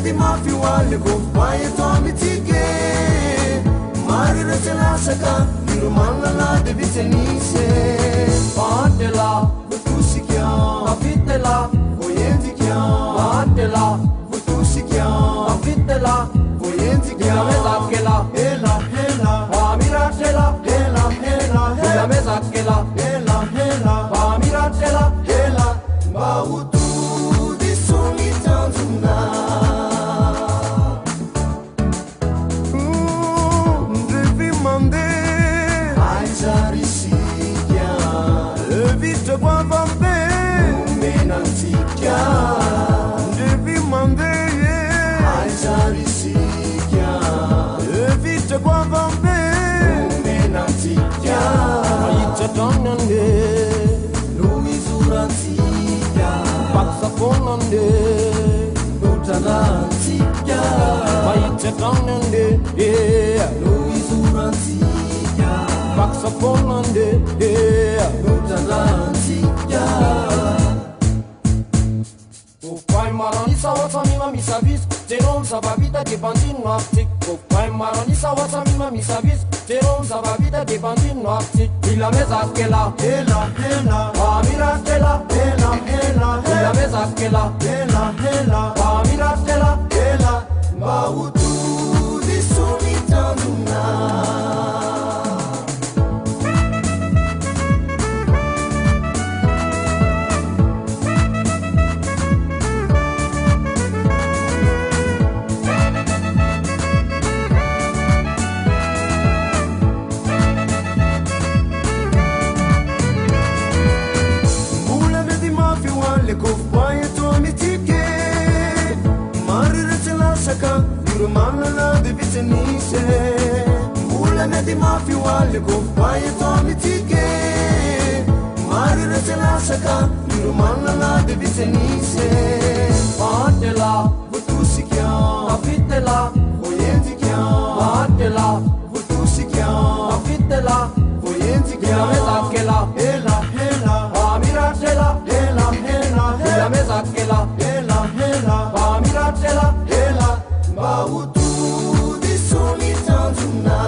mety mafy oaly kofay atao mitsike mariretsy lasaka iromanana de vitsenisy patela votosikia avitela voyendikia patela votosikia avitela voyendikia mezakela hela hela pamiratela hela hela hela mezakela hela hela pamiratela hela bautu di solitanzuna devi mande aizarisikia evite qua vambe menantikia devi mande aizarisikia evite qua vambe menantikia aicetonande luisurantia paksafonande utarantia aicetonande luisurantia paksafonande utarantia Kofay maranisa watsamima misabis Terom sabavita dependino aptik Kofay maranisa watsamima misabis Terom sabavita dependino aptik Ila mezakela hela hela Pamiratela hela hela Ila mezakela hela hela Pamiratela hela Bautu di solitanzuna Kofay atao mitsike mariretsy lasaka iromanana de vitsenisy mbola mety mafy oaly kofay atao mitsike mariretsy lasaka iromanana de vitsenisy patela votosikia avitela voyendikia patela votosikia avitela voyendikia mezakela hela hela pamiratela hela hela hela mezakela hela hela pamiratela hela bautu di solitanzuna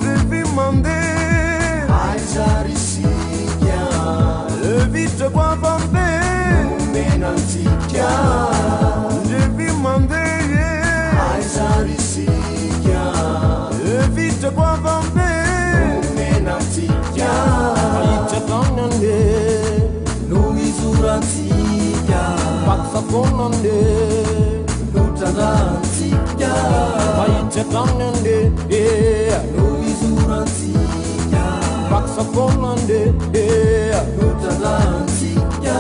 devi mande aizarisikia evite qua vambe menantikia devi mande aizarisikia evite qua vambe menantikia aicetonande luisurantia paksafonande utarantia aicetonande luisurantia paksafonande utarantia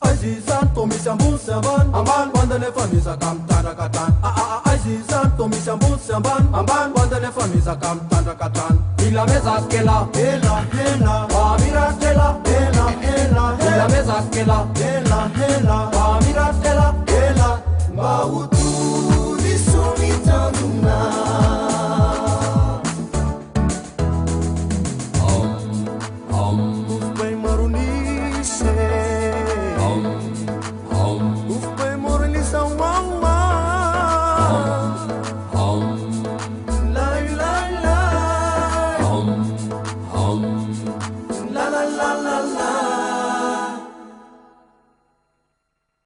Azizan tomisambusaban amban bandane famisa kam tandrakatan Azizan tomisambusaban amban bandane famisa kam tandrakatan Ila mezakela hela hela pamiratela hela hela Ila mezakela hela hela pamiratela hela bautu